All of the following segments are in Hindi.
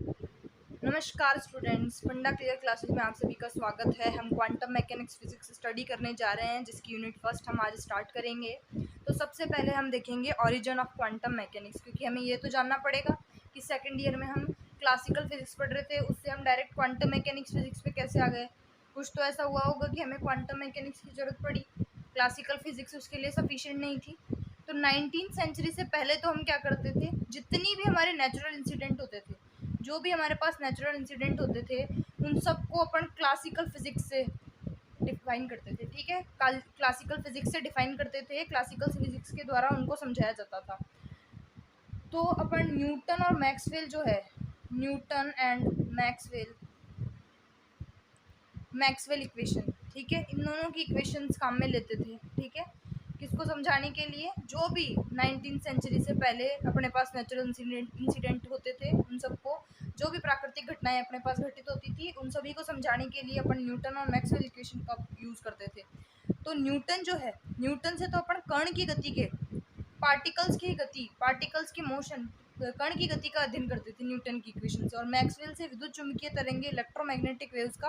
नमस्कार स्टूडेंट्स, फंडा क्लियर क्लासेस में आप सभी का स्वागत है। हम क्वांटम मैकेनिक्स फिजिक्स स्टडी करने जा रहे हैं, जिसकी यूनिट फर्स्ट हम आज स्टार्ट करेंगे। तो सबसे पहले हम देखेंगे ओरिजिन ऑफ क्वांटम मैकेनिक्स, क्योंकि हमें ये तो जानना पड़ेगा कि सेकेंड ईयर में हम क्लासिकल फिजिक्स पढ़ रहे थे, उससे हम डायरेक्ट क्वांटम मैकेनिक्स फिजिक्स पे कैसे आ गए। कुछ तो ऐसा हुआ होगा कि हमें क्वांटम मैकेनिक्स की ज़रूरत पड़ी, क्लासिकल फिजिक्स उसके लिए सफिशिएंट नहीं थी। तो 19th सेंचुरी से पहले तो हम क्या करते थे, जितनी भी हमारे नेचुरल इंसिडेंट होते थे, जो भी हमारे पास नेचुरल इंसिडेंट होते थे, उन सबको अपन क्लासिकल फिजिक्स से डिफाइन करते थे। ठीक है, क्लासिकल फिजिक्स से डिफाइन करते थे, क्लासिकल फिजिक्स के द्वारा उनको समझाया जाता था। तो अपन न्यूटन और मैक्सवेल जो है, न्यूटन एंड मैक्सवेल इक्वेशन, ठीक है, इन दोनों की इक्वेशंस काम में लेते थे। ठीक है, किसको समझाने के लिए, जो भी 19th सेंचुरी से पहले अपने पास नेचुरल इंसिडेंट होते थे, उन सबको, जो भी प्राकृतिक घटनाएं अपने पास घटित होती थी, उन सभी को समझाने के लिए अपन न्यूटन और मैक्सवेल इक्वेशन का यूज़ करते थे। तो न्यूटन जो है, न्यूटन से तो अपन कण की गति के, पार्टिकल्स की गति, पार्टिकल्स की मोशन, कण की गति का अध्ययन करते थे न्यूटन की इक्वेशन से। और मैक्सवेल से विद्युत चुंबकीय तरंगे, इलेक्ट्रोमैग्नेटिक वेव्स का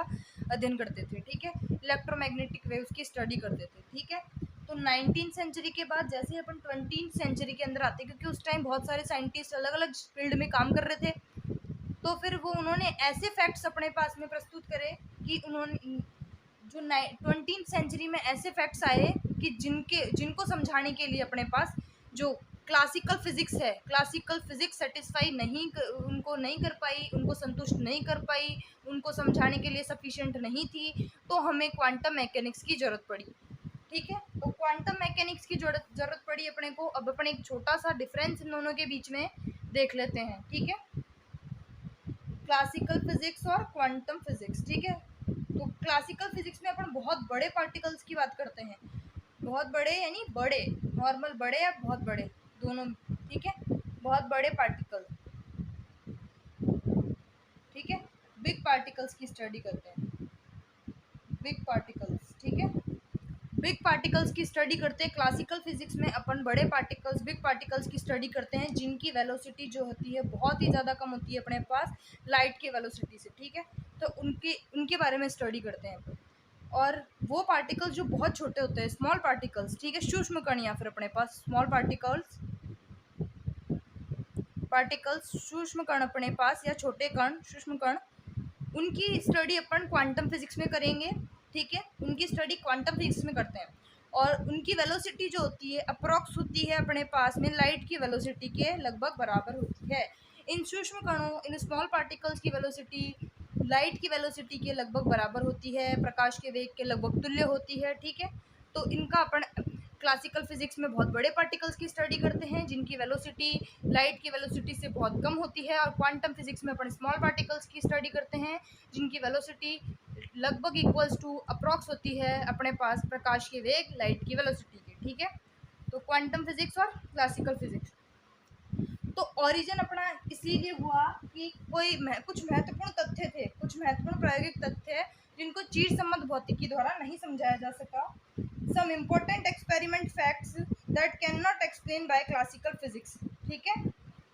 अध्ययन करते थे। ठीक है, इलेक्ट्रोमैग्नेटिक वेव्स की स्टडी करते थे। ठीक है, तो 19th सेंचुरी के बाद जैसे अपन 20th सेंचुरी के अंदर आते, क्योंकि उस टाइम बहुत सारे साइंटिस्ट अलग अलग फील्ड में काम कर रहे थे, तो फिर वो उन्होंने ऐसे फैक्ट्स अपने पास में प्रस्तुत करे कि उन्होंने जो 20th सेंचुरी में ऐसे फैक्ट्स आए कि जिनको समझाने के लिए अपने पास जो क्लासिकल फिजिक्स है, क्लासिकल फिजिक्स सेटिस्फाई नहीं उनको नहीं कर पाई, उनको संतुष्ट नहीं कर पाई, उनको समझाने के लिए सफिशिएंट नहीं थी, तो हमें क्वांटम मैकेनिक्स की ज़रूरत पड़ी। ठीक है, तो क्वांटम मैकेनिक्स की ज़रूरत पड़ी अपने को। अब अपन एक छोटा सा डिफरेंस इन दोनों के बीच में देख लेते हैं। ठीक है, क्लासिकल फिजिक्स और क्वांटम फिजिक्स। ठीक है, तो क्लासिकल फिजिक्स में अपन बहुत बड़े पार्टिकल्स की बात करते हैं, बहुत बड़े यानी बड़े, नॉर्मल बड़े या बहुत बड़े, दोनों। ठीक है, बहुत बड़े पार्टिकल, ठीक है, बिग पार्टिकल्स की स्टडी करते हैं, बिग पार्टिकल्स। ठीक है, बिग पार्टिकल्स की स्टडी करते हैं क्लासिकल फिजिक्स में। अपन बड़े पार्टिकल्स, बिग पार्टिकल्स की स्टडी करते हैं, जिनकी वेलोसिटी जो होती है बहुत ही ज़्यादा कम होती है अपने पास लाइट के वेलोसिटी से। ठीक है, तो उनके बारे में स्टडी करते हैं अपन। और वो पार्टिकल्स जो बहुत छोटे होते हैं, स्मॉल पार्टिकल्स, ठीक है, सूक्ष्म कण, या फिर अपने पास स्मॉल पार्टिकल्स सूक्ष्म कण अपने पास, या छोटे कण, सूक्ष्म कण, उनकी स्टडी अपन क्वांटम फिजिक्स में करेंगे। ठीक है, उनकी स्टडी क्वांटम फिजिक्स में करते हैं। और उनकी वेलोसिटी जो होती है अप्रॉक्स होती है अपने पास में लाइट की वेलोसिटी के लगभग बराबर होती है। इन सूक्ष्म कणों, इन स्मॉल पार्टिकल्स की वेलोसिटी लाइट की वेलोसिटी के लगभग बराबर होती है, प्रकाश के वेग के लगभग तुल्य होती है। ठीक है, तो इनका अपन क्लासिकल फिजिक्स में बहुत बड़े पार्टिकल्स की स्टडी करते हैं, जिनकी वेलोसिटी लाइट की वेलोसिटी से बहुत कम होती है। और क्वांटम फिजिक्स में अपन स्मॉल पार्टिकल्स की स्टडी करते हैं, जिनकी वेलोसिटी लगभग इक्वल्स टू अप्रॉक्स होती है अपने पास प्रकाश के वेग लाइट की वेलोसिटी के। ठीक है, तो क्वांटम फिजिक्स और क्लासिकल फिजिक्स। तो ओरिजिन अपना इसीलिए हुआ कि कुछ महत्वपूर्ण तथ्य थे, कुछ महत्वपूर्ण प्रायोगिक तथ्य जिनको चीर सम्मत भौतिकी द्वारा नहीं समझाया जा सका। Some important experiment facts that can not explain by classical physics. ठीक है,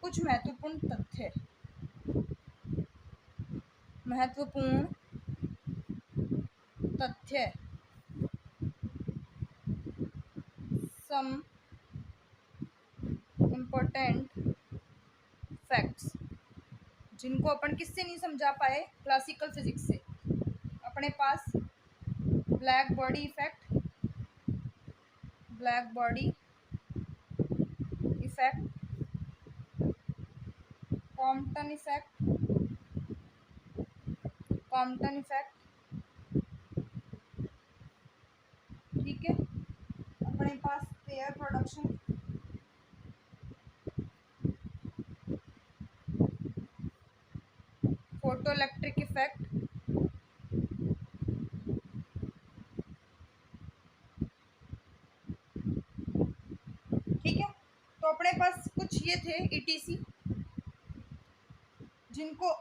कुछ महत्वपूर्ण तथ्य, महत्वपूर्ण तथ्य, सम इम्पोर्टेंट फैक्ट्स, जिनको अपन किससे नहीं समझा पाए, क्लासिकल फिजिक्स से। अपने पास black body effect, black body effect, Compton effect, Compton effect. ठीक है, अपने पास pair production, photo electric effect, ठीक है, तो अपने पास कुछ ये थे ईटीसी, जिनको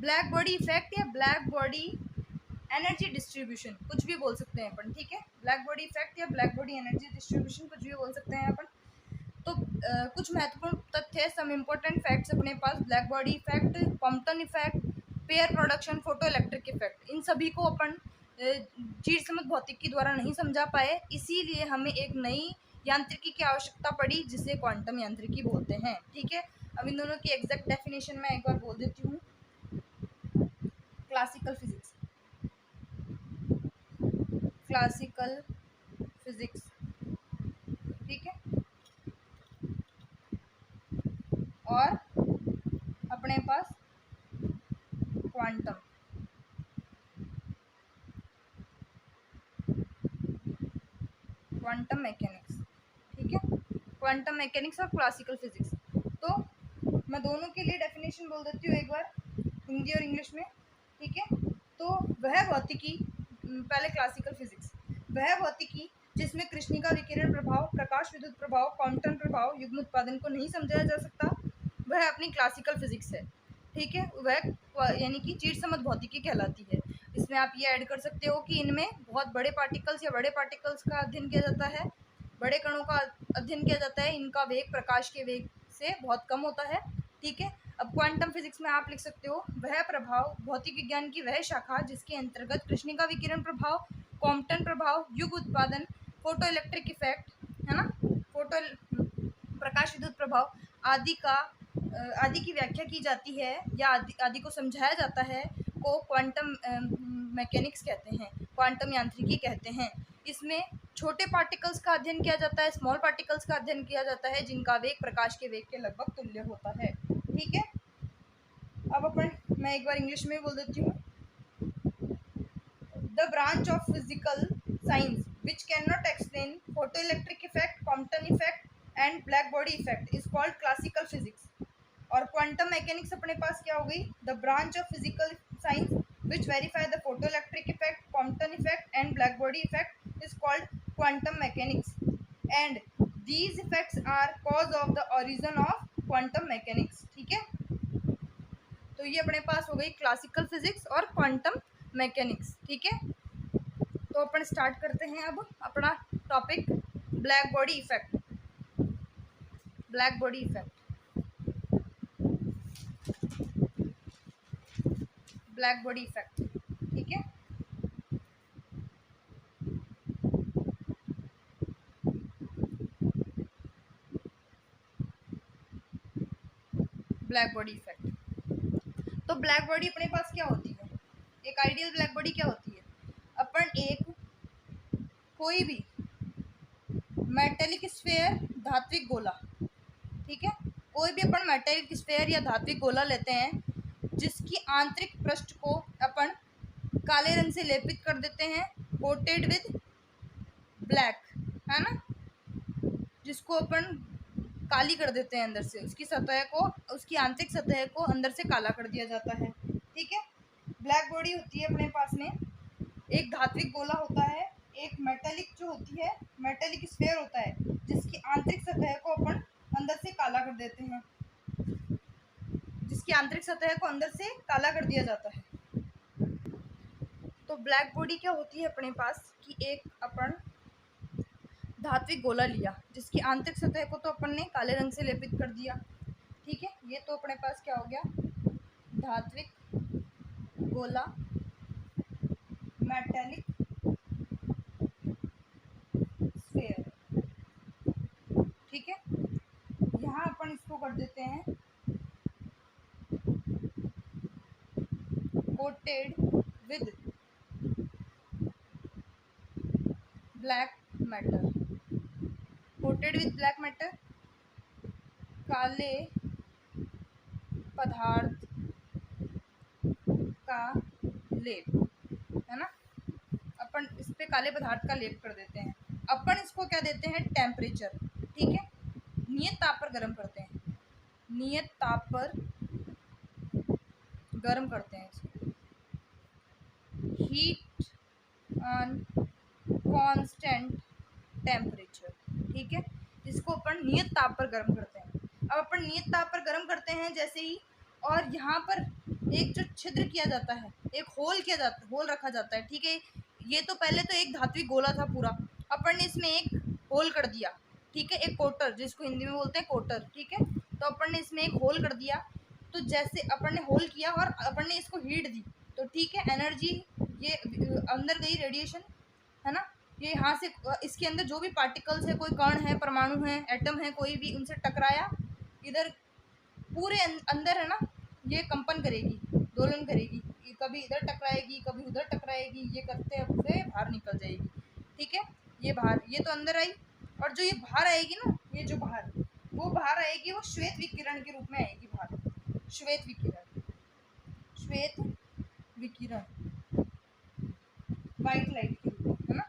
ब्लैक बॉडी इफेक्ट या ब्लैक बॉडी एनर्जी डिस्ट्रीब्यूशन कुछ भी बोल सकते हैं अपन। ठीक है, ब्लैक बॉडी इफेक्ट या ब्लैक बॉडी एनर्जी डिस्ट्रीब्यूशन कुछ भी बोल सकते हैं अपन। तो कुछ महत्वपूर्ण तथ्य, सम इम्पोर्टेंट फैक्ट्स अपने पास, black body effect, Compton effect, pair production, photo electric effect, इन सभी को अपन चीर समझ भौतिकी द्वारा नहीं समझा पाए, इसीलिए हमें एक नई यांत्रिकी की आवश्यकता पड़ी जिसे क्वांटम यांत्रिकी बोलते हैं। ठीक है, अब इन दोनों की एग्जैक्ट डेफिनेशन मैं एक बार बोल देती हूँ। क्लासिकल फिजिक्स, क्लासिकल फिजिक्स, ठीक है, और अपने पास क्वांटम, क्वांटम मैकेनिक्स, ठीक है, क्वांटम मैकेनिक्स और क्लासिकल फिजिक्स। तो मैं दोनों के लिए डेफिनेशन बोल देती हूँ एक बार, हिंदी और इंग्लिश में, ठीक है। तो वह भौतिकी, पहले क्लासिकल फिजिक्स, वह भौतिकी जिसमें कृष्णिका विकिरण प्रभाव, प्रकाश विद्युत प्रभाव, क्वांटम प्रभाव, युग्म उत्पादन को नहीं समझाया जा सकता, वह अपनी क्लासिकल फिजिक्स है। ठीक है, वह यानी कि चीर समझ भौतिकी कहलाती है। इसमें आप ये ऐड कर सकते हो कि इनमें बहुत बड़े पार्टिकल्स या बड़े पार्टिकल्स का अध्ययन किया जाता है, बड़े कणों का अध्ययन किया जाता है, इनका वेग प्रकाश के वेग से बहुत कम होता है। ठीक है, अब क्वांटम फिजिक्स में आप लिख सकते हो वह प्रभाव, भौतिक विज्ञान की वह शाखा जिसके अंतर्गत कृष्णिका विकिरण प्रभाव, क्वांटम प्रभाव, युग्म उत्पादन, फोटो इलेक्ट्रिक इफेक्ट, है ना, फोटो प्रकाश विद्युत प्रभाव आदि की व्याख्या की जाती है या आदि को समझाया जाता है, को क्वांटम मैकेनिक्स कहते हैं, क्वांटम यांत्रिकी कहते हैं। इसमें छोटे पार्टिकल्स का अध्ययन किया जाता है, स्मॉल पार्टिकल्स का अध्ययन किया जाता है, जिनका वेग प्रकाश के वेग के लगभग तुल्य होता है। ठीक है, अब मैं एक बार इंग्लिश में बोल देती हूँ। The branch of physical science which can not explain photoelectric effect, Compton effect and black body effect is called classical physics. और क्वांटम मैकेनिक्स अपने पास क्या हो गई, the branch of physical science which verify the photoelectric effect, Compton effect and black body effect is called quantum mechanics and these effects are cause of the origin of quantum mechanics। ठीक है, तो ये अपने पास हो गई क्लासिकल फिजिक्स और क्वांटम मैकेनिक्स। ठीक है, तो अपन स्टार्ट करते हैं अब अपना topic, black body effect. Black body effect, black body effect, ठीक है। ब्लैक बॉडी इफेक्ट, तो ब्लैक बॉडी अपने पास क्या होती है, एक आइडियल ब्लैक बॉडी क्या होती है, अपन एक कोई भी मेटेलिक स्फीयर, धात्विक गोला, ठीक है, कोई भी अपन मेटेलिक स्फीयर या धात्विक गोला लेते हैं जिसकी आंतरिक पृष्ठ को अपन काले रंग से लेपित कर देते हैं, कोटेड विद ब्लैक, है ना, जिसको अपन काली कर देते हैं अंदर से, उसकी सतह को, उसकी आंतरिक सतह को अंदर से काला कर दिया जाता है। ठीक है, ब्लैक बॉडी होती है अपने पास में, एक धात्विक गोला होता है, एक मेटेलिक जो होती है, मेटेलिक स्फीयर होता है जिसकी आंतरिक सतह को अपन अंदर से काला कर देते हैं, जिसकी आंतरिक सतह को अंदर से काला कर दिया जाता है। तो ब्लैक बॉडी क्या होती है अपने पास कि एक अपन धात्विक गोला लिया जिसकी आंतरिक सतह को तो अपन ने काले रंग से लेपित कर दिया। ठीक है, ये तो अपने पास क्या हो गया, धात्विक गोला, मेटेलिक स्फीयर। ठीक है, यहाँ अपन इसको कर देते हैं coated with black matter, coated with black matter, काले पदार्थ का लेप, है ना, अपन इस पे काले पदार्थ का लेप कर देते हैं। अपन इसको क्या देते हैं, टेम्परेचर। ठीक है, नियत ताप पर गर्म करते हैं, नियत ताप पर गर्म करते हैं इसको, हीट ऑन कांस्टेंट टेम्परेचर। ठीक है, इसको अपन नियत ताप पर गर्म करते हैं। अब अपन नियत ताप पर गर्म करते हैं जैसे ही, और यहाँ पर एक जो छिद्र किया जाता है, एक होल रखा जाता है। ठीक है, ये तो पहले तो एक धात्विक गोला था पूरा, अपन ने इसमें एक होल कर दिया। ठीक है, एक कोटर जिसको हिंदी में बोलते हैं कोटर, ठीक है। तो अपन ने इसमें एक होल कर दिया, तो जैसे अपन ने होल किया और अपन ने इसको हीट दी, तो ठीक है, एनर्जी ये अंदर गई, रेडिएशन है ना, ये यहाँ से इसके अंदर जो भी पार्टिकल्स है, कोई कण है, परमाणु है, एटम है, कोई भी, उनसे टकराया, इधर पूरे अंदर है ना, ये कंपन करेगी, दोलन करेगी, कभी इधर टकराएगी, कभी उधर टकराएगी, ये करते हुए बाहर निकल जाएगी, ठीक है। ये बाहर, ये तो अंदर आई, और जो ये बाहर आएगी ना, ये जो बाहर, वो बाहर आएगी, वो श्वेत विकिरण के रूप में आएगी बाहर, श्वेत विकिरण, श्वेत विकिरण, व्हाइट लाइट के रूप में, है ना।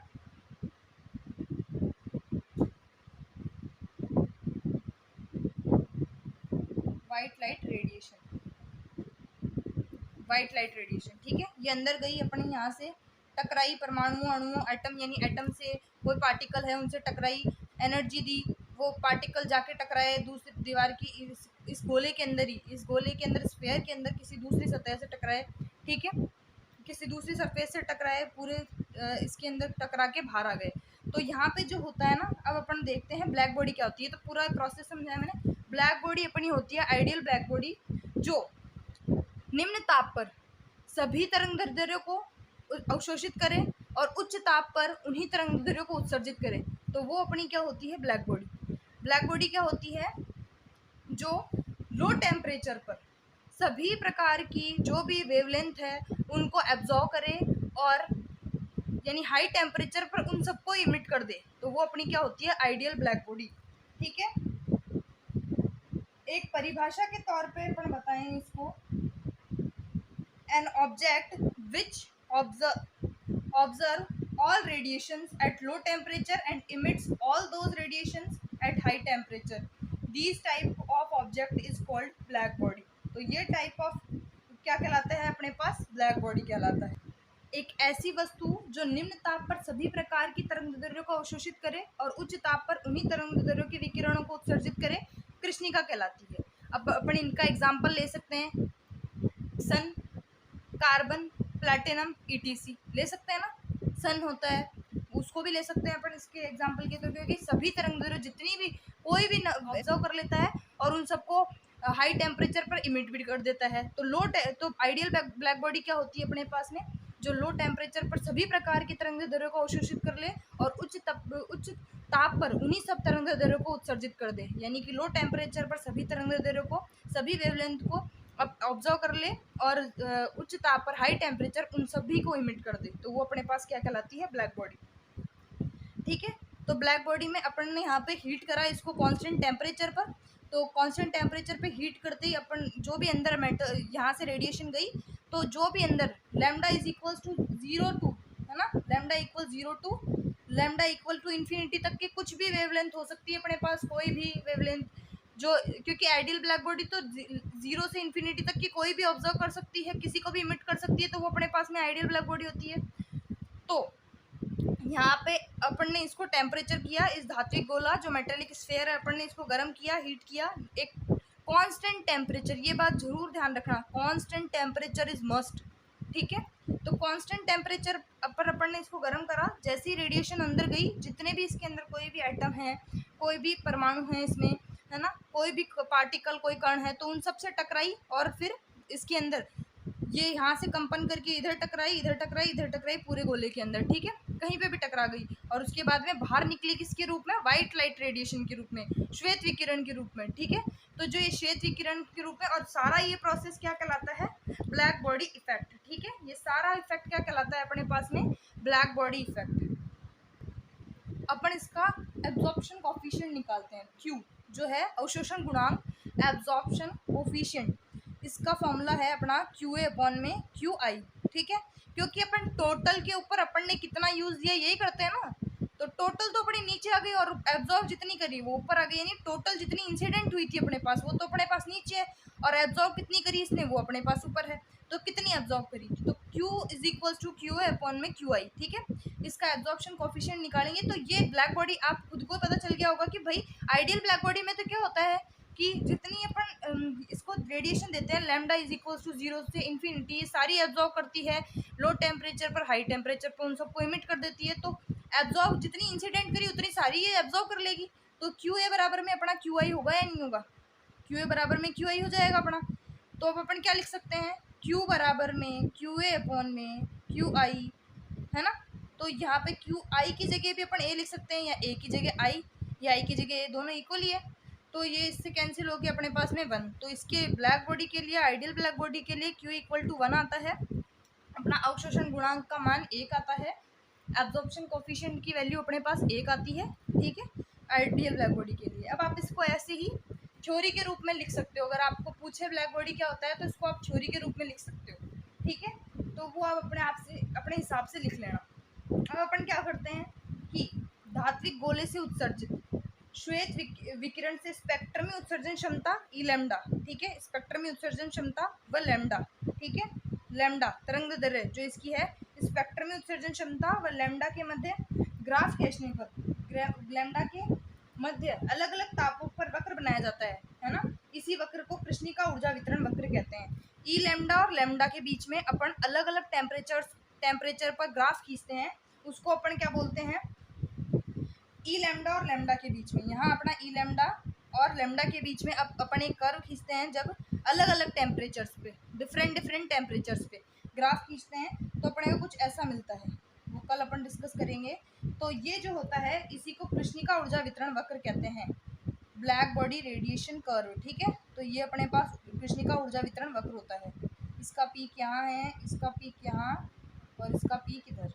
White light radiation, white light radiation, ठीक है। ये अंदर गई, अपने यहाँ से टकराई, परमाणु, अणुओं, एटम, यानी एटम से कोई पार्टिकल है उनसे टकराई, एनर्जी दी, वो पार्टिकल जाके टकराए दूसरी दीवार की, इस गोले के अंदर ही, इस गोले के अंदर, स्फीयर के अंदर किसी दूसरी सतह से टकराए, ठीक है, किसी दूसरी सरफेस से टकराए, पूरे इसके अंदर टकरा के बाहर आ गए। तो यहाँ पे जो होता है ना, अब अपन देखते हैं ब्लैक बॉडी क्या होती है। तो पूरा प्रोसेस समझाया मैंने। ब्लैक बॉडी अपनी होती है आइडियल ब्लैक बॉडी, जो निम्न ताप पर सभी तरंग दैर्ध्यों को अवशोषित करे और उच्च ताप पर उन्हीं तरंग दैर्ध्यों को उत्सर्जित करे। तो वो अपनी क्या होती है, ब्लैक बॉडी। ब्लैक बॉडी क्या होती है, जो लो टेम्परेचर पर सभी प्रकार की जो भी वेवलेंथ है उनको एब्जॉर्ब करे, और यानी हाई टेम्परेचर पर उन सबको इमिट कर दे। तो वो अपनी क्या होती है, आइडियल ब्लैक बॉडी, ठीक है। एक परिभाषा के तौर पे अपन बताएं इसको, an object which observe all radiations at low temperature and emits all those radiations at high temperature. These type of object is called black body. तो ये टाइप ऑफ क्या कहलाता है अपने पास, ब्लैक बॉडी कहलाता है। एक ऐसी वस्तु जो निम्न ताप पर सभी प्रकार की तरंगदैर्ध्यों को अवशोषित करे और उच्च ताप पर उन्हीं तरंगदैर्ध्यों के विकिरणों को उत्सर्जित करे, कृष्णिका कहलाती है। अब अपन इनका एग्जाम्पल ले सकते हैं, सन, कार्बन, प्लैटिनम, ईटीसी ले सकते हैं ना। सन होता है, उसको भी ले सकते हैं अपन इसके एग्जांपल के, क्योंकि सभी तरंगदैर्ध्य जितनी भी कोई भी ऑब्जर्व कर लेता है और उन सबको हाई टेम्परेचर पर इमिट भी कर देता है। तो आइडियल ब्लैक बॉडी क्या होती है अपने पास में, जो लो टेम्परेचर पर सभी प्रकार की तरंगदैर्ध्यों को अवशोषित कर ले और उच्च ताप पर उन्हीं सब तरंगदैर्ध्यों को उत्सर्जित कर दे। यानी कि लो टेम्परेचर पर सभी तरंगदैर्ध्यों को, सभी वेवलेंथ को ऑब्जर्व कर ले और उच्च ताप पर हाई टेम्परेचर उन सभी को इमिट कर दे। तो वो अपने पास क्या कहलाती है, ब्लैक बॉडी, ठीक है। तो ब्लैक बॉडी में अपन ने यहाँ पे हीट करा इसको कांस्टेंट टेम्परेचर पर। तो कांस्टेंट टेम्परेचर पे हीट करते ही अपन जो भी अंदर मैटर यहाँ से रेडिएशन गई, तो जो भी अंदर lambda is equals to 0 to, है ना, lambda equal 0 to lambda equal to infinity तक की कुछ भी वेवलेंथ हो सकती है अपने पास, कोई भी वेवलेंथ, जो क्योंकि आइडियल ब्लैक बॉडी तो 0 से इन्फिनिटी तक की कोई भी ऑब्जर्व कर सकती है, किसी को भी इमिट कर सकती है, तो वो अपने पास में आइडियल ब्लैक बॉडी होती है। तो यहाँ पे अपन ने इसको टेम्परेचर किया, इस धात्विक गोला जो मेटेलिक स्फीयर है, अपन ने इसको गर्म किया, हीट किया, एक कांस्टेंट टेम्परेचर, ये बात जरूर ध्यान रखना, कांस्टेंट टेम्परेचर इज मस्ट, ठीक है। तो कांस्टेंट टेम्परेचर पर अपन ने इसको गर्म करा, जैसी रेडिएशन अंदर गई, जितने भी इसके अंदर कोई भी एटम है, कोई भी परमाणु है इसमें, है ना, कोई भी पार्टिकल, कोई कण है, तो उन सब से टकराई और फिर इसके अंदर ये यहाँ से कंपन करके इधर टकराई, इधर टकराई, इधर टकराई, पूरे गोले के अंदर, ठीक है, कहीं पे भी टकरा गई, और उसके बाद में बाहर निकली किसके रूप में, व्हाइट लाइट रेडिएशन के रूप में, श्वेत विकिरण के रूप में, ठीक है। तो जो ये श्वेत विकिरण के रूप में, और सारा ये प्रोसेस क्या कहलाता है, ब्लैक बॉडी इफेक्ट, ठीक है। ये सारा इफेक्ट क्या कहलाता है अपने पास में, ब्लैक बॉडी इफेक्ट। अपन इसका एब्जॉर्प्शन कोफिशिएंट निकालते हैं, Q जो है अवशोषण गुणांक, एब्जॉर्प्शन कोफिशिएंट, इसका फॉर्मूला है अपना QA अपॉन में QI, ठीक है। क्योंकि अपन टोटल के ऊपर अपन ने कितना यूज दिया यही करते हैं ना, तो टोटल तो अपनी नीचे आ गई और एब्जॉर्ब जितनी करी वो ऊपर आ गई, यानी टोटल जितनी इंसिडेंट हुई थी अपने पास वो तो अपने पास नीचे है, और एब्जॉर्ब कितनी करी इसने वो अपने पास ऊपर है, तो कितनी एब्जॉर्ब करी, तो Q is equals to QA upon में QI, ठीक है। इसका एब्जॉर्प्शन कोफिशिएंट निकालेंगे तो ये ब्लैक बॉडी आप खुद को पता चल गया होगा कि भाई आइडियल ब्लैक बॉडी में तो क्या होता है कि जितनी अपन इसको रेडिएशन देते हैं, लैम्डा इज इक्वल्स टू 0 से इन्फिनिटी, सारी एब्जॉर्ब करती है, लो टेम्परेचर पर हाई टेम्परेचर पर उन सबको इमिट कर देती है। तो एब्जॉर्ब जितनी इंसिडेंट करी उतनी सारी ये एब्जॉर्ब कर लेगी, तो क्यू ए बराबर में अपना क्यू आई होगा या नहीं होगा, क्यू ए बराबर में क्यू आई हो जाएगा अपना। तो अब अपन क्या लिख सकते हैं, क्यू बराबर में क्यू ए अपॉन में क्यू आई, है ना। तो यहाँ पे क्यू आई की जगह भी अपन ए लिख सकते हैं, या ए की जगह आई, या आई की जगह ए, दोनों इक्वल ही है। तो ये इससे कैंसिल हो गया अपने पास में 1। तो इसके ब्लैक बॉडी के लिए, आइडियल ब्लैक बॉडी के लिए क्यू इक्वल टू 1 आता है, अपना अवशोषण गुणांक का मान 1 आता है, एब्जॉर्प्शन कोफिशिएंट की वैल्यू अपने पास 1 आती है, ठीक है, आइडियल ब्लैक बॉडी के लिए। अब आप इसको ऐसे ही थ्योरी के रूप में लिख सकते हो, अगर आपको पूछे ब्लैक बॉडी क्या होता है तो इसको आप थ्योरी के रूप में लिख सकते हो, ठीक है। तो वो आप अपने आप से, अपने हिसाब से लिख लेना। अब अपन क्या करते हैं कि धात्विक गोले से उत्सर्जित श्वेत विकिरण से स्पेक्ट्रम में उत्सर्जन क्षमता ई लैम्डा, ठीक है, स्पेक्ट्रम में उत्सर्जन क्षमता व लैम्डा, ठीक है, लैम्डा तरंग दैर्ध्य जो इसकी है, स्पेक्ट्रम में उत्सर्जन क्षमता व लैम्डा के मध्य ग्राफ खींचने पर लैम्डा के मध्य अलग अलग तापों पर वक्र बनाया जाता है ना। इसी वक्र को कृष्णिका ऊर्जा वितरण वक्र कहते हैं। ई लैम्डा और लैम्डा के बीच में अपन अलग अलग टेम्परेचर पर ग्राफ खींचते हैं, उसको अपन क्या बोलते हैं, ई लैम्डा और लैम्डा के बीच में, यहाँ अपना ई लैम्डा और लैम्डा के बीच में अब अपन एक कर्व खींचते हैं, जब अलग अलग टेम्परेचर्स पे, डिफरेंट टेम्परेचर्स पे ग्राफ खींचते हैं तो अपने को कुछ ऐसा मिलता है, वो कल अपन डिस्कस करेंगे। तो ये जो होता है इसी को कृष्णिका ऊर्जा वितरण वक्र कहते हैं, ब्लैक बॉडी रेडिएशन कर्व, ठीक है। तो ये अपने पास कृष्णिका ऊर्जा वितरण वक्र होता है, इसका पीक यहाँ है, इसका पीक यहाँ और इसका पीक इधर,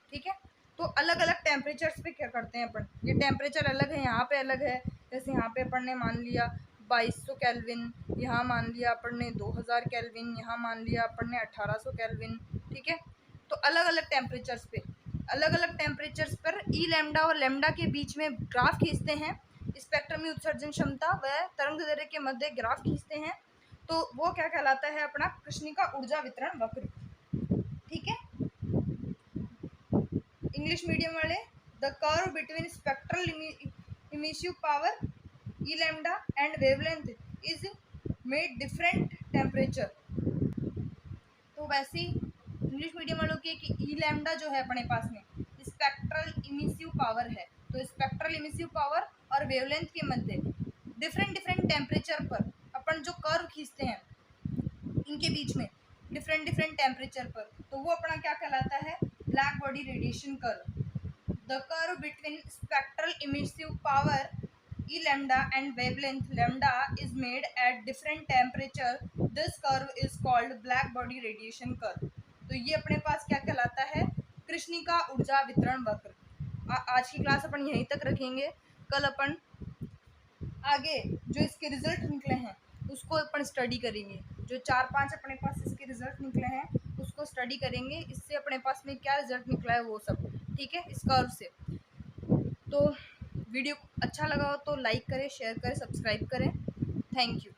ठीक है। तो अलग अलग टेम्परेचर्स पे क्या करते हैं अपन, ये टेम्परेचर अलग है, यहाँ पे अलग है, जैसे यहाँ पे अपन ने मान लिया 2200 केल्विन, यहाँ मान लिया अपन ने 2000 केल्विन, यहाँ मान लिया अपन ने 1800 केल्विन, ठीक है। तो अलग अलग टेम्परेचर्स पे, अलग अलग टेम्परेचर्स पर ई लैम्डा और लैम्डा के बीच में ग्राफ खींचते हैं, स्पेक्ट्रम में उत्सर्जन क्षमता व तरंग दैर्ध्य के मध्य ग्राफ खींचते हैं, तो वो क्या कहलाता है, अपना कृष्णिका ऊर्जा वितरण वक्र, ठीक है। इंग्लिश मीडियम वाले, the curve between spectral emissive power E lambda and wavelength is made different temperature. तो वैसे ही इंग्लिश मीडियम वालों की कि ई लैम्डा जो है अपने पास में स्पेक्ट्रल इमिसिव पावर है, तो स्पेक्ट्रल इमिसिव पावर और वेवलेंथ के मध्य डिफरेंट टेम्परेचर पर अपन जो कर्व खींचते हैं इनके बीच में डिफरेंट टेम्परेचर पर, तो वो अपना क्या कहलाता है, black body radiation curve. The curve between spectral emissive power E lambda and wavelength lambda is made at different temperature. This curve is called black body radiation curve. तो ये अपने पास क्या कहलाता है, कृष्णिका ऊर्जा वितरण वक्र। आज की क्लास अपन यहीं तक रखेंगे, कल अपन आगे जो इसके रिजल्ट निकले हैं उसको अपन स्टडी करेंगे, जो 4-5 अपने पास इसके रिजल्ट निकले हैं उसको स्टडी करेंगे, इससे अपने पास में क्या रिजल्ट निकला है वो सब, ठीक है, इस कर्व से। तो वीडियो अच्छा लगा हो तो लाइक करें, शेयर करें, सब्सक्राइब करें। Thank you.